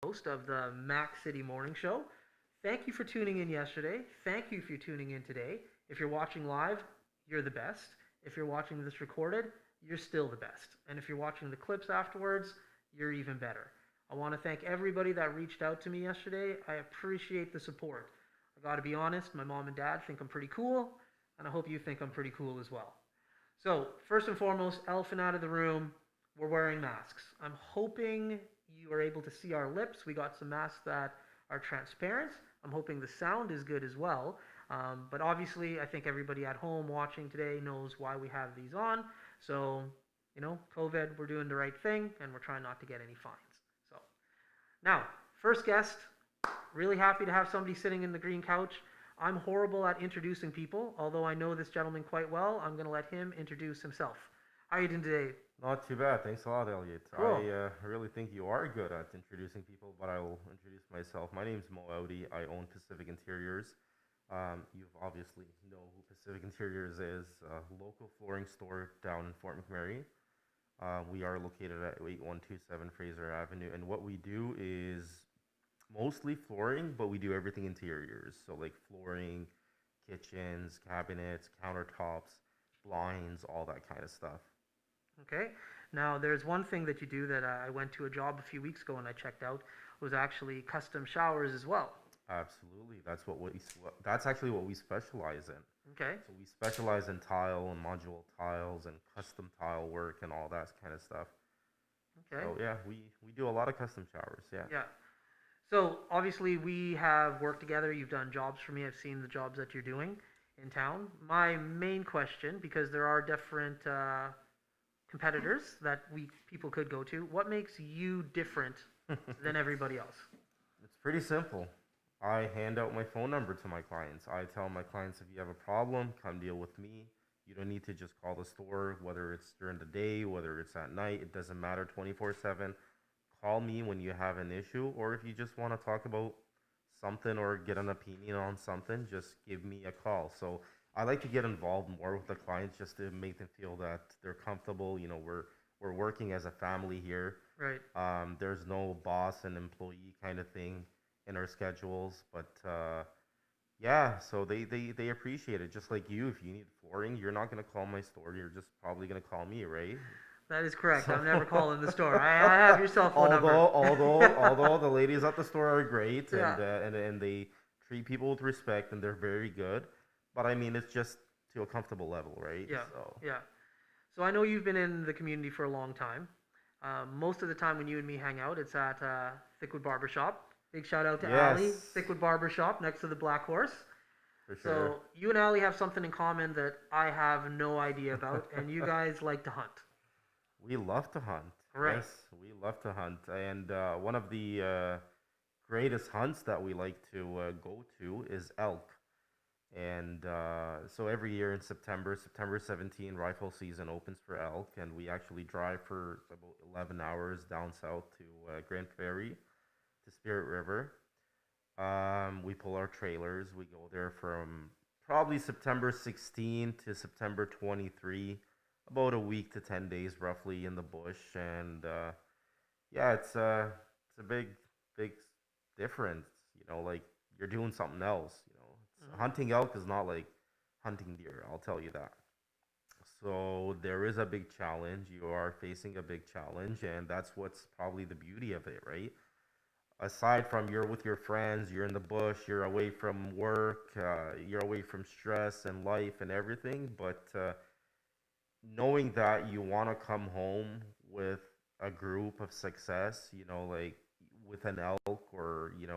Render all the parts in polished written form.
host of the Mac City Morning Show. Thank you for tuning in yesterday. Thank you for tuning in today. If you're watching live, you're the best. If you're watching this recorded, you're still the best. And if you're watching the clips afterwards, you're even better. I want to thank everybody that reached out to me yesterday. I appreciate the support. I got to be honest, my mom and dad think I'm pretty cool, and I hope you think I'm pretty cool as well. So, first and foremost, elephant out of the room, we're wearing masks. I'm hoping you are able to see our lips. We got some masks that are transparent. I'm hoping the sound is good as well. But obviously, I think everybody at home watching today knows why we have these on. So, COVID, we're doing the right thing, and we're trying not to get any fines. So, now, first guest, really happy to have somebody sitting in the green couch. I'm horrible at introducing people, although I know this gentleman quite well. I'm going to let him introduce himself. How are you doing today? Not too bad. Thanks a lot, Elliot. Cool. I really think you are good at introducing people, but I will introduce myself. My name's Moe Aoude. I own Pacific Interiors. You've obviously know who Pacific Interiors is, a local flooring store down in Fort McMurray. We are located at 8127 Fraser Avenue, and what we do is mostly flooring, but we do everything interiors. So like flooring, kitchens, cabinets, countertops, blinds, all that kind of stuff. Okay. Now, there's one thing that you do that I went to a job a few weeks ago and I checked out was actually custom showers as well. Absolutely. That's actually what we specialize in. Okay. So we specialize in tile and module tiles and custom tile work and all that kind of stuff. Okay. So yeah, we do a lot of custom showers. Yeah. Yeah. So obviously we have worked together. You've done jobs for me. I've seen the jobs that you're doing in town. My main question, because there are different competitors that we people could go to, what makes you different than everybody else? It's pretty simple. I hand out my phone number to my clients. I tell my clients, if you have a problem, come deal with me. You don't need to just call the store, whether it's during the day, whether it's at night. It doesn't matter, 24/7. Call me when you have an issue, or if you just want to talk about something or get an opinion on something, just give me a call. So I like to get involved more with the clients just to make them feel that they're comfortable. We're working as a family here. Right. There's no boss and employee kind of thing in our schedules, but yeah, so they appreciate it. Just like you, if you need flooring, you're not gonna call my store. You're just probably gonna call me, right? That is correct. So I'm never calling the store. I have your cell phone number. although the ladies at the store are great Yeah. and they treat people with respect and they're very good, but I mean it's just to a comfortable level, right? Yeah. So Yeah. So I know you've been in the community for a long time. Most of the time when you and me hang out, it's at Thickwood Barbershop. Big shout out to Ali, yes, Thickwood Barbershop next to the Black Horse. for sure. So you and Ali have something in common that I have no idea about, and you guys like to hunt. We love to hunt. Right. Yes, we love to hunt, and one of the greatest hunts that we like to go to is elk. And so every year in September 17, rifle season opens for elk, and we actually drive for about 11 hours down south to Grand Prairie to Spirit River. We pull our trailers. We go there from probably September 16 to September 23, about a week to 10 days roughly in the bush. And yeah, it's a big difference. Like you're doing something else. Mm-hmm. Hunting elk is not like hunting deer. I'll tell you that. So there is a big challenge. You are facing a big challenge, and that's what's probably the beauty of it, right? Aside from you're with your friends, you're in the bush, you're away from work, you're away from stress and life and everything, but knowing that you want to come home with a group of success, like with an elk, or you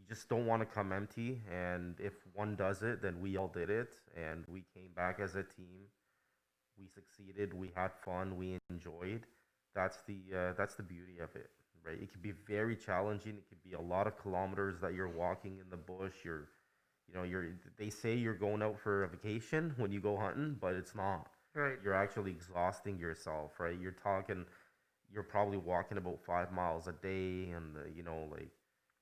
just don't want to come empty. And if one does it, then we all did it, and we came back as a team. We succeeded. We had fun. We enjoyed. That's the beauty of it, right? It can be very challenging. It could be a lot of kilometers that you're walking in the bush. You're they say you're going out for a vacation when you go hunting, but it's not. Right. You're actually exhausting yourself, right? You're probably walking about 5 miles a day, and like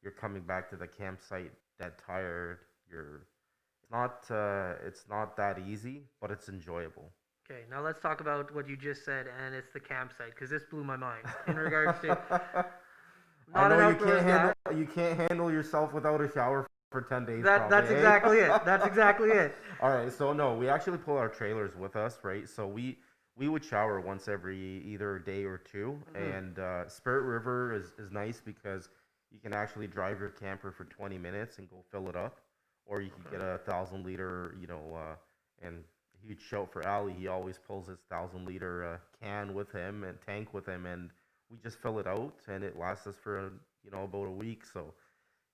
you're coming back to the campsite dead tired. It's not that easy, but it's enjoyable. Okay, now let's talk about what you just said, and it's the campsite, because this blew my mind in regards to I Not know an outdoors guy. you can't handle yourself without a shower for 10 days, That's probably, eh? exactly it. That's exactly it. All right, so no, we actually pull our trailers with us, right? So we would shower once every either day or two, Hmm. and Spirit River is nice because you can actually drive your camper for 20 minutes and go fill it up, or you could Okay. get a 1,000 liter, and huge shout for Ali. He always pulls his 1,000 liter can with him and tank with him, and we just fill it out, and it lasts us for about a week. So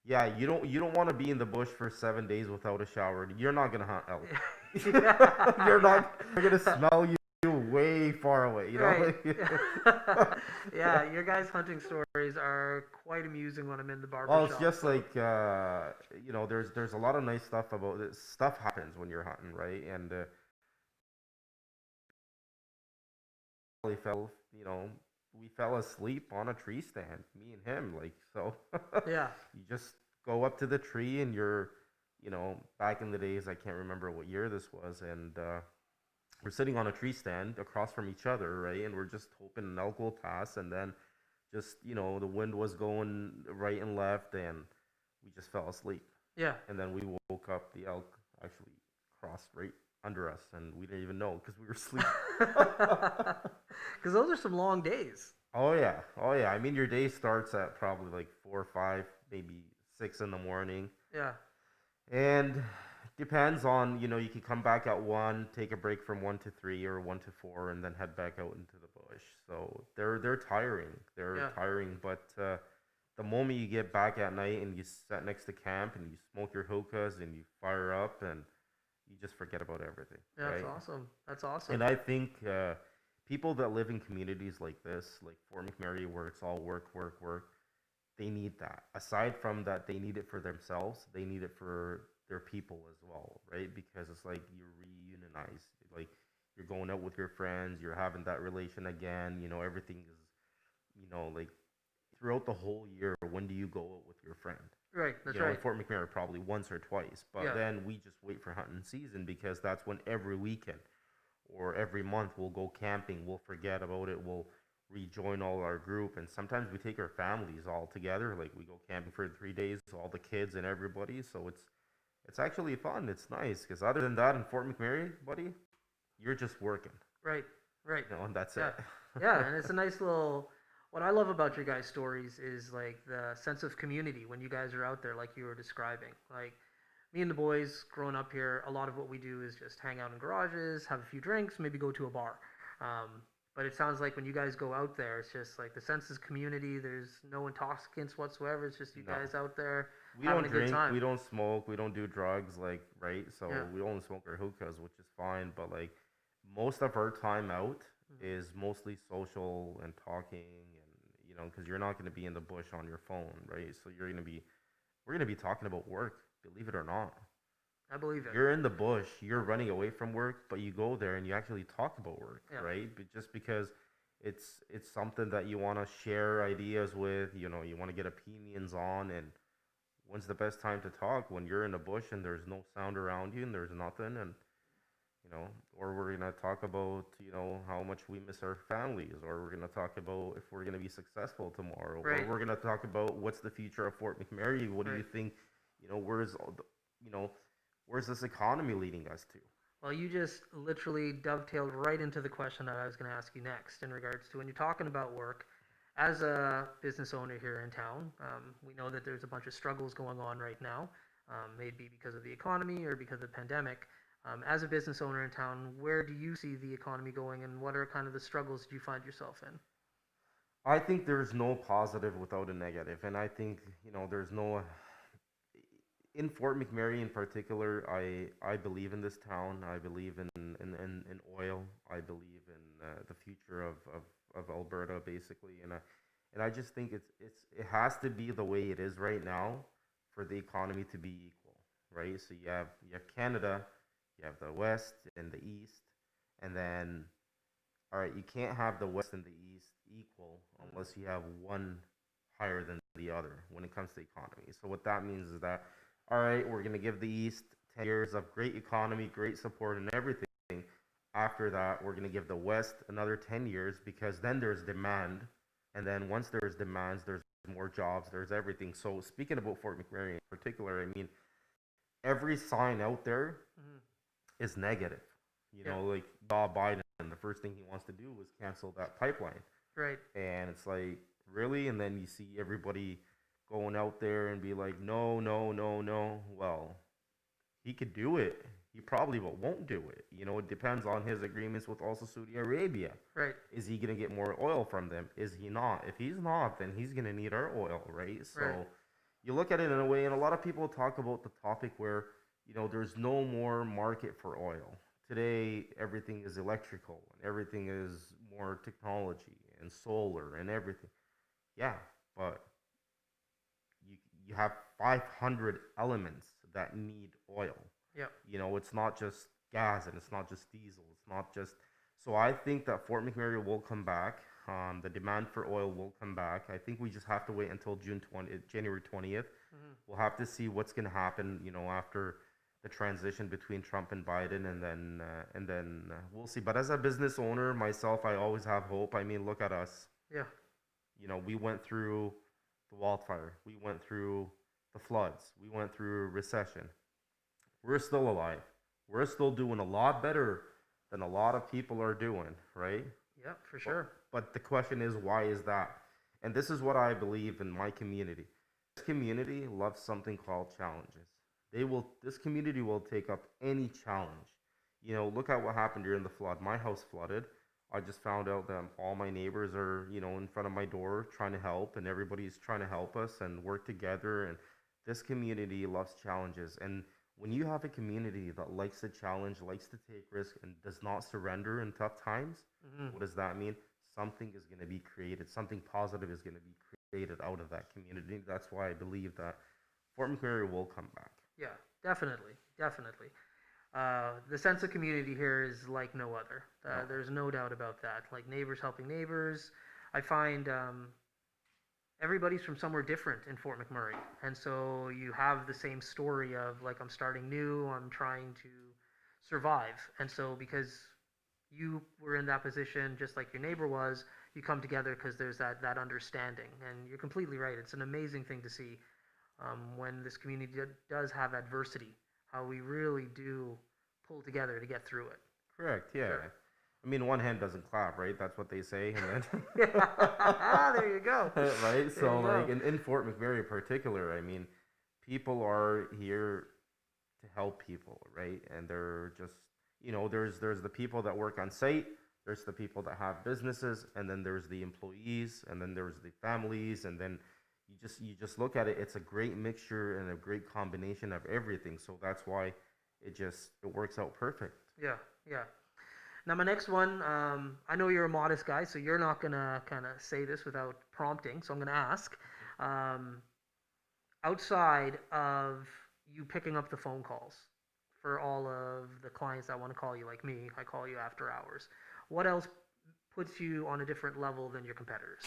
yeah, you don't want to be in the bush for 7 days without a shower. You're not gonna hunt elk. Yeah, You're yeah. not. They're gonna smell you way far away. You know. Right. Like, Yeah, your guys' hunting stories are quite amusing when I'm in the barber well, it's shop. just So, like there's a lot of nice stuff about it. Stuff happens when you're hunting, right? And we fell, we fell asleep on a tree stand, me and him. Like so, yeah. you just go up to the tree and back in the days, I can't remember what year this was, and we're sitting on a tree stand across from each other, right? And we're just hoping an elk will pass, and then just the wind was going right and left, and we just fell asleep. Yeah. And then we woke up, the elk actually crossed right under us, and we didn't even know because we were asleep. Because those are some long days. Oh yeah, oh yeah. I mean, your day starts at probably like 4 or 5, maybe 6 in the morning, Yeah. and depends on you can come back at 1, take a break from 1 to 3 or 1 to 4, and then head back out into the bush. So they're tiring. They're Yeah. tiring, but the moment you get back at night and you sit next to camp and you smoke your hookahs and you fire up and you just forget about everything, Yeah, that's right? awesome. That's awesome. And I think people that live in communities like this, like Fort McMurray, where it's all work, work, work, they need that. Aside from that, they need it for themselves. They need it for their people as well, right? Because it's like you're reunionized. Like you're going out with your friends, you're having that relation again. Everything is, like throughout the whole year. When do you go out with your friend? Right. That's In right. Fort McMurray, probably once or twice. But Yeah. then we just wait for hunting season because that's when every weekend or every month we'll go camping. We'll forget about it. We'll rejoin all our group, and sometimes we take our families all together. Like we go camping for 3 days, all the kids and everybody. So it's actually fun. It's nice because other than that, in Fort McMurray, buddy, you're just working, Right. Right. and that's Yeah. it. Yeah, and it's a nice little. What I love about your guys' stories is like the sense of community when you guys are out there, like you were describing. Like me and the boys growing up here, a lot of what we do is just hang out in garages, have a few drinks, maybe go to a bar. But it sounds like when you guys go out there, it's just like the sense of community. There's no intoxicants whatsoever. It's just you No, guys out there we having don't a good drink, time. we don't smoke, we don't do drugs, like right. So Yeah. we only smoke our hookahs, which is fine. But like most of our time out Mhm. is mostly social and talking, and because you're not going to be in the bush on your phone, right? So we're going to be talking about work, believe it or not. I believe it. You're in the bush, you're running away from work, but you go there and you actually talk about work, Yeah. right? But just because it's something that you want to share ideas with, you want to get opinions on, and when's the best time to talk? When you're in the bush and there's no sound around you and there's nothing, and or we're gonna talk about how much we miss our families, or we're gonna talk about if we're gonna be successful tomorrow, or Right. we're gonna talk about what's the future of Fort McMurray. What do you Right. think? Where's all you know, where's this economy leading us to? Well, you just literally dovetailed right into the question that I was going to ask you next in regards to when you're talking about work. As a business owner here in town, we know that there's a bunch of struggles going on right now, maybe because of the economy or because of the pandemic. As a business owner in town, where do you see the economy going, and what are kind of the struggles that you find yourself in? I think there's no positive without a negative, and I think there's no in Fort McMurray in particular. I believe in this town. I believe in oil. I believe in the future of Alberta basically, and I just think it has to be the way it is right now for the economy to be equal, right? So you have Canada, you have the West and the East, and then all right, you can't have the West and the East equal unless you have one higher than the other when it comes to economy. So what that means is that all right, we're gonna give the East 10 years of great economy, great support, and everything. After that, we're gonna give the West another 10 years because then there's demand, and then once there's demands, there's more jobs, there's everything. So speaking about Fort McMurray in particular, I mean, every sign out there Hmm. is negative. Yeah. Like Biden, the first thing he wants to do is cancel that pipeline. Right. And it's like, really? And then you see everybody going out there and be like, no, no, no, no. Well, he could do it. He probably won't do it. It depends on his agreements with also Saudi Arabia. Right. Is he going to get more oil from them? Is he not? If he's not, then he's going to need our oil, right? Right. So you look at it in a way, and a lot of people talk about the topic where, there's no more market for oil. Today, everything is electrical and everything is more technology and solar and everything. Yeah, but you you have 500 elements that need oil. Yep. It's not just gas and it's not just diesel. It's not just. So I think that Fort McMurray will come back. The demand for oil will come back. I think we just have to wait until January 20th. Hmm. We'll have to see what's going to happen. After the transition between Trump and Biden, and then we'll see. But as a business owner myself, I always have hope. I mean, look at us. Yeah. We went through the wildfire. We went through the floods. We went through recession. We're still alive. We're still doing a lot better than a lot of people are doing, right? Yep. For But, sure. but the question is, why is that? And this is what I believe in my community. This community loves something called challenges. This community will take up any challenge. Look at what happened during the flood. My house flooded. I just found out that all my neighbors are, in front of my door trying to help, and everybody's trying to help us and work together. And this community loves challenges. And when you have a community that likes to challenge, likes to take risks, and does not surrender in tough times, Hmm. what does that mean? Something is going to be created. Something positive is going to be created out of that community. That's why I believe that Fort McMurray will come back. Yeah. Definitely. Definitely. The sense of community here is like no other. No. There's no doubt about that. Like neighbors helping neighbors. I find everybody's from somewhere different in Fort McMurray, and so you have the same story of like I'm starting new, I'm trying to survive, and so because you were in that position just like your neighbor was, you come together because there's that understanding, and you're completely right. It's an amazing thing to see when this community does have adversity, how we really do pull together to get through it. Correct. For Yeah. sure. I mean, one hand doesn't clap, right? That's what they say, and Yeah, there you go. then right. There So, you like go. in Fort McMurray in particular, I mean, people are here to help people, right? And they're just, there's the people that work on site, there's the people that have businesses, and then there's the employees, and then there's the families, and then you just look at it. It's a great mixture and a great combination of everything. So that's why it works out perfect. Yeah, yeah. Now my next one, I know you're a modest guy, so you're not gonna kind of say this without prompting. So I'm gonna ask, um, outside of you picking up the phone calls for all of the clients that want to call you, like me, I call you after hours. What else puts you on a different level than your competitors?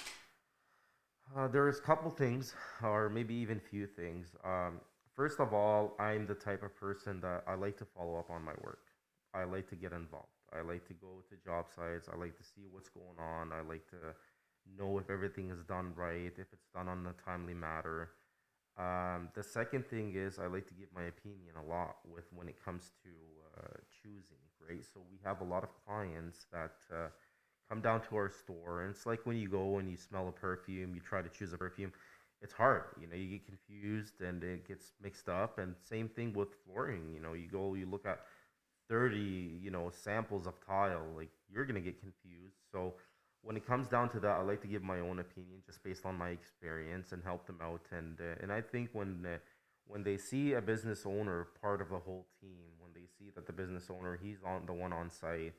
There's a couple things, or maybe even few things. First of all, I'm the type of person that I like to follow up on my work. I like to get involved. I like to go to job sites. I like to see what's going on. I like to know if everything is done right, if it's done on a timely matter. The second thing is I like to give my opinion a lot with when it comes to choosing, right? So we have a lot of clients that come down to our store, and it's like when you go and you smell a perfume, you try to choose a perfume. It's hard, you get confused and it gets mixed up. And same thing with flooring. You go, you look at 30, samples of tile, like you're gonna get confused. So when it comes down to that, I like to give my own opinion just based on my experience and help them out. And I think when they see a business owner part of the whole team, when they see that the business owner, he's on the one on site,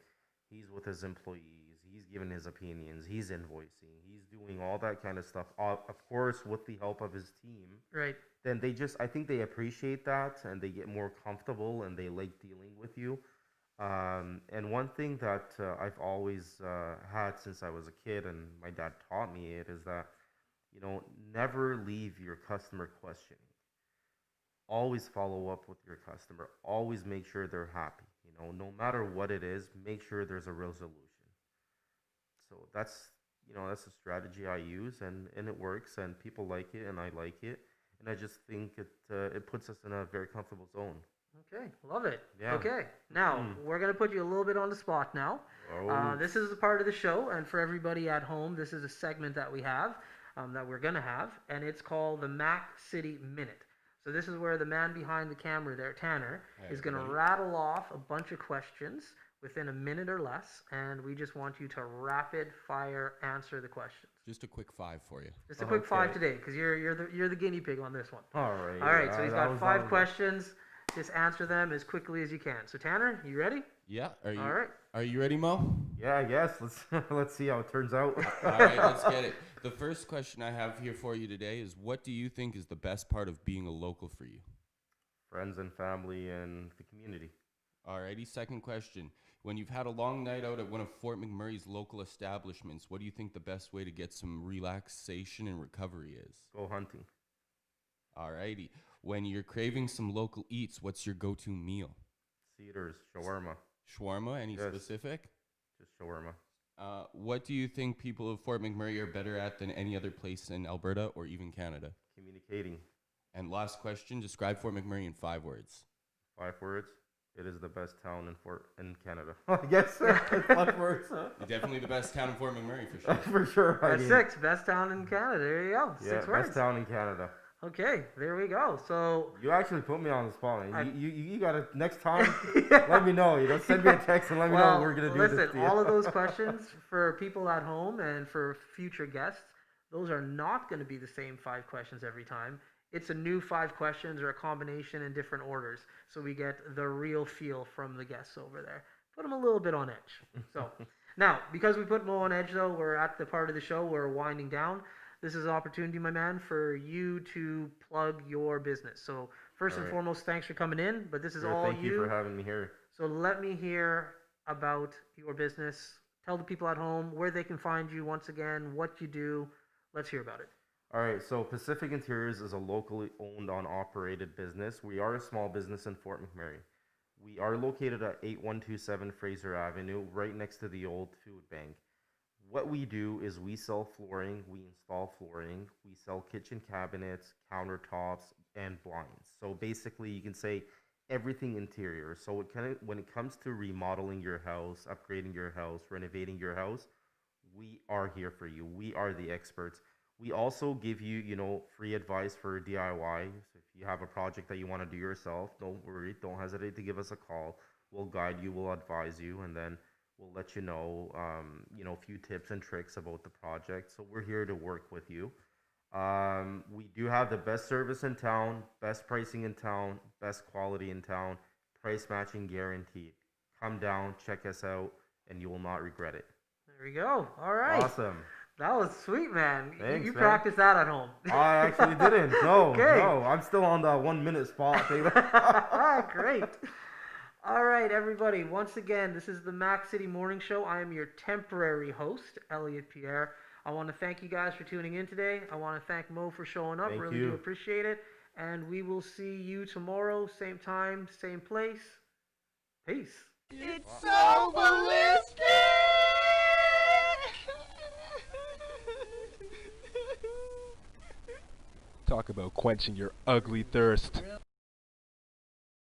he's with his employees, he's giving his opinions, he's invoicing, he's doing all that kind of stuff, of course with the help of his team, Right. then I think they appreciate that and they get more comfortable and they like dealing with you. And one thing that I've always had since I was a kid, and my dad taught me it, is that, never leave your customer questioning. Always follow up with your customer. Always make sure they're happy. No matter what it is, make sure there's a resolution. So that's the strategy I use, and it works, and people like it, and I like it, and I just think it puts us in a very comfortable zone. Okay, love it. Yeah. Okay, now Mm. we're gonna put you a little bit on the spot now. Oh. This is a part of the show, and for everybody at home, this is a segment that we have, that we're gonna have, and it's called the Mac City Minute. So this is where the man behind the camera there, Tanner, Hey, is gonna everybody. rattle off a bunch of questions within a minute or less, and we just want you to rapid fire answer the questions. Just a quick 5 for you. Just a quick five Okay. today, because you're the guinea pig on this one. All right. All right, so he's that got was five that was questions. Just answer them as quickly as you can. So Tanner, you ready? Yeah. Are you All right. Are you ready, Mo? Yeah, I guess. Let's see how it turns out. All right, let's get it. The first question I have here for you today is, what do you think is the best part of being a local for you? Friends and family and the community. Alrighty, second question. When you've had a long night out at one of Fort McMurray's local establishments, what do you think the best way to get some relaxation and recovery is? Go hunting. Alrighty. When you're craving some local eats, what's your go-to meal? Cedars, shawarma. Shawarma, any Yes. specific? Just shawarma. What do you think people of Fort McMurray are better at than any other place in Alberta or even Canada? Communicating. And last question, describe Fort McMurray in 5 words. 5 words. It is the best town in Canada. I guess 5 words. Huh? Definitely the best town in Fort McMurray for sure. For sure. That's 6. Best town in Canada. There you go. Yeah, 6 best words. town in Canada. Okay, there we go. So You actually put me on the spot. I- You gotta next time. Let me know. Send me a text and let me know what we're gonna do. listen, this to you. all of those questions for people at home and for future guests, those are not going to be the same 5 questions every time. It's a new 5 questions or a combination in different orders, so we get the real feel from the guests over there. Put them a little bit on edge. So now, because we put Mo on edge, though, we're at the part of the show where we're winding down. This is an opportunity, my man, for you to plug your business. So first and Alright. foremost, thanks for coming in, but this is Sure, all thank you for having me here. So let me hear about your business. Tell the people at home where they can find you once again, what you do. Let's hear about it. All right, so Pacific Interiors is a locally owned and operated business. We are a small business in Fort McMurray. We are located at 8127 Fraser Avenue, right next to the old food bank. What we do is we sell flooring, we install flooring, we sell kitchen cabinets, countertops, and blinds. So basically, you can say everything interior. So when it comes to remodeling your house, upgrading your house, renovating your house, we are here for you. We are the experts. We also give you, free advice for DIY. So if you have a project that you want to do yourself, don't worry, don't hesitate to give us a call. We'll guide you, we'll advise you, and then we'll let you know, a few tips and tricks about the project. So we're here to work with you. We do have the best service in town, best pricing in town, best quality in town, price matching guaranteed. Come down, check us out, and you will not regret it. There we go. All right. Awesome. That was sweet, man. Thanks, you man. practiced that at home. I actually didn't. No, Okay. no. I'm still on the 1 minute spot. Great. All right, everybody. Once again, this is the Mac City Morning Show. I am your temporary host, Elliot Pierre. I want to thank you guys for tuning in today. I want to thank Mo for showing up. Thank really you. do appreciate it. And we will see you tomorrow, same time, same place. Peace. It's so ballistic! Talk about quenching your ugly thirst.